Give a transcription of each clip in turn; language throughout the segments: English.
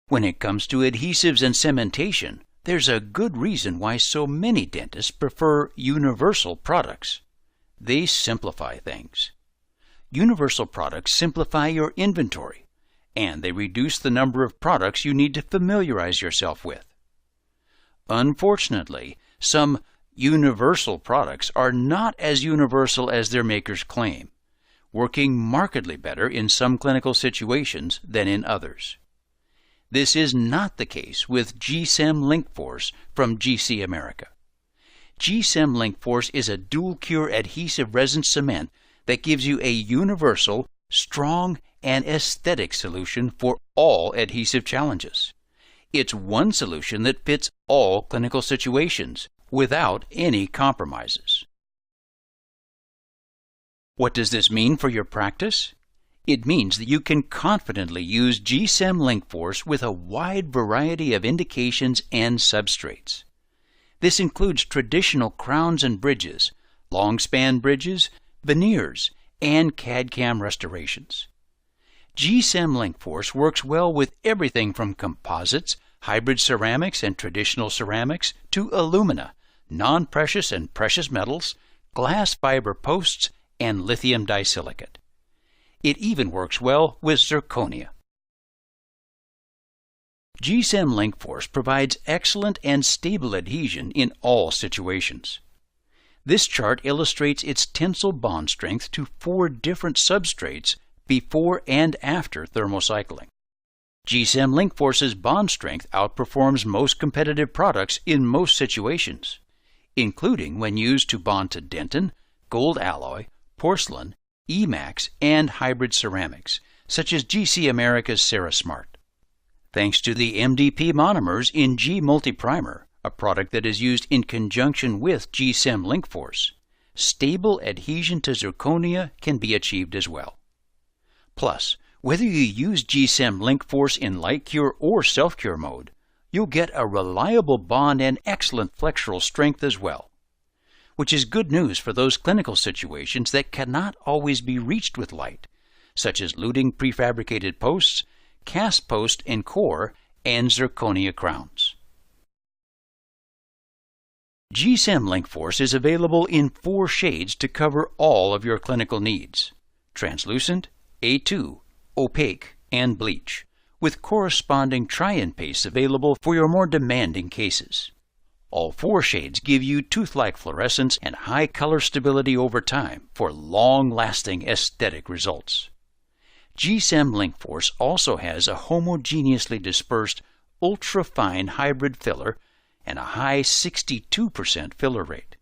When it comes to adhesives and cementation, there's a good reason why so many dentists prefer universal products. They simplify things. Universal products simplify your inventory, and they reduce the number of products you need to familiarize yourself with. Unfortunately, some universal products are not as universal as their makers claim, working markedly better in some clinical situations than in others. This is not the case with CEM LinkForce from GC America. CEM LinkForce is a dual-cure adhesive resin cement that gives you a universal, strong, and aesthetic solution for all adhesive challenges. It's one solution that fits all clinical situations without any compromises. What does this mean for your practice? It means that you can confidently use CEM LinkForce with a wide variety of indications and substrates. This includes traditional crowns and bridges, long-span bridges, veneers, and CAD/CAM restorations. CEM LinkForce works well with everything from composites, hybrid ceramics and traditional ceramics, to alumina, non-precious and precious metals, glass fiber posts, and lithium disilicate. It even works well with zirconia. CEM LinkForce provides excellent and stable adhesion in all situations. This chart illustrates its tensile bond strength to 4 different substrates before and after thermocycling. CEM LinkForce's bond strength outperforms most competitive products in most situations, including when used to bond to dentin, gold alloy, porcelain, EMAX, and hybrid ceramics, such as GC America's CeraSmart. Thanks to the MDP monomers in G Multi-Primer, a product that is used in conjunction with CEM LinkForce, stable adhesion to zirconia can be achieved as well. Plus, whether you use CEM LinkForce in light cure or self-cure mode, you'll get a reliable bond and excellent flexural strength as well, which is good news for those clinical situations that cannot always be reached with light, such as luting prefabricated posts, cast post and core, and zirconia crowns. CEM LinkForce is available in 4 shades to cover all of your clinical needs: translucent, A2, opaque, and bleach, with corresponding try-and pastes available for your more demanding cases. All 4 shades give you tooth-like fluorescence and high color stability over time for long-lasting aesthetic results. CEM LinkForce also has a homogeneously dispersed, ultra-fine hybrid filler and a high 62% filler rate.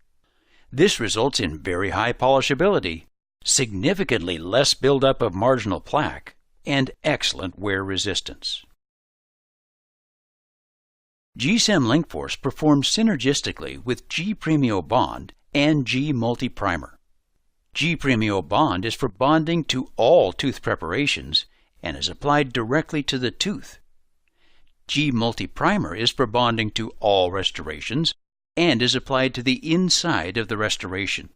This results in very high polishability, significantly less buildup of marginal plaque, and excellent wear resistance. CEM LinkForce performs synergistically with G Premio Bond and G Multi-Primer. G Premio Bond is for bonding to all tooth preparations and is applied directly to the tooth. G Multi-Primer is for bonding to all restorations and is applied to the inside of the restoration.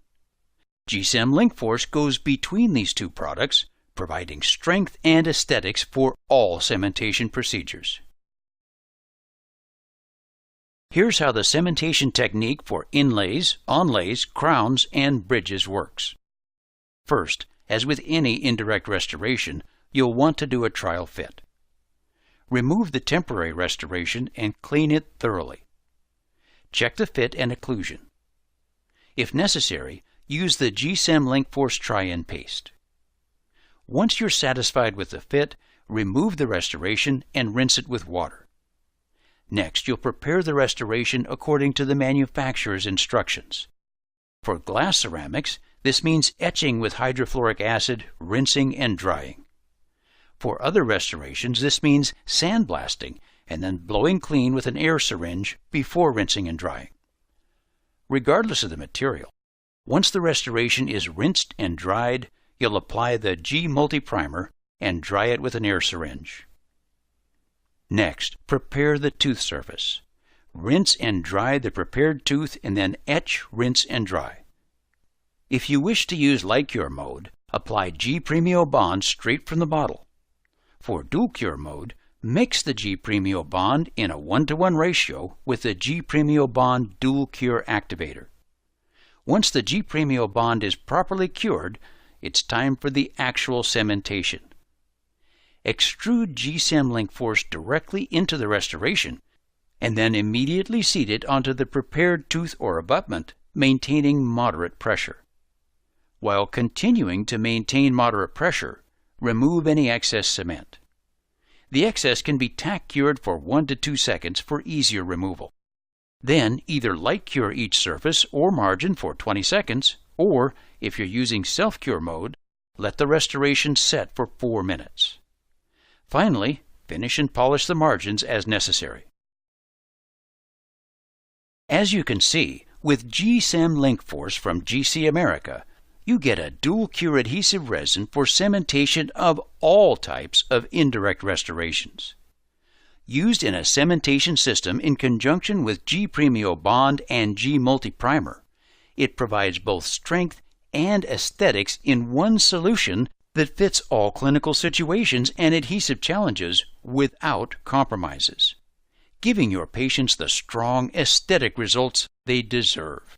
CEM LinkForce goes between these 2 products, providing strength and aesthetics for all cementation procedures. Here's how the cementation technique for inlays, onlays, crowns, and bridges works. First, as with any indirect restoration, you'll want to do a trial fit. Remove the temporary restoration and clean it thoroughly. Check the fit and occlusion. If necessary, use the CEM LinkForce try-and paste. Once you're satisfied with the fit, remove the restoration and rinse it with water. Next, you'll prepare the restoration according to the manufacturer's instructions. For glass ceramics, this means etching with hydrofluoric acid, rinsing, and drying. For other restorations, this means sandblasting and then blowing clean with an air syringe before rinsing and drying. Regardless of the material, once the restoration is rinsed and dried, you'll apply the G Multi-Primer and dry it with an air syringe. Next, prepare the tooth surface. Rinse and dry the prepared tooth and then etch, rinse, and dry. If you wish to use light cure mode, apply G Premio Bond straight from the bottle. For dual cure mode, Mix the G-Premio bond in a 1:1 ratio with the G-Premio bond dual cure activator. Once the G-Premio bond is properly cured, it's time for the actual cementation. Extrude CEM LinkForce directly into the restoration, and then immediately seat it onto the prepared tooth or abutment, maintaining moderate pressure. While continuing to maintain moderate pressure, remove any excess cement. The excess can be tack cured for 1 to 2 seconds for easier removal. Then either light cure each surface or margin for 20 seconds, or, if you're using self-cure mode, let the restoration set for 4 minutes. Finally, finish and polish the margins as necessary. As you can see, with CEM LinkForce from GC America, you get a dual cure adhesive resin for cementation of all types of indirect restorations. Used in a cementation system in conjunction with G-Premio Bond and G-Multi-Primer, it provides both strength and aesthetics in one solution that fits all clinical situations and adhesive challenges without compromises, giving your patients the strong aesthetic results they deserve.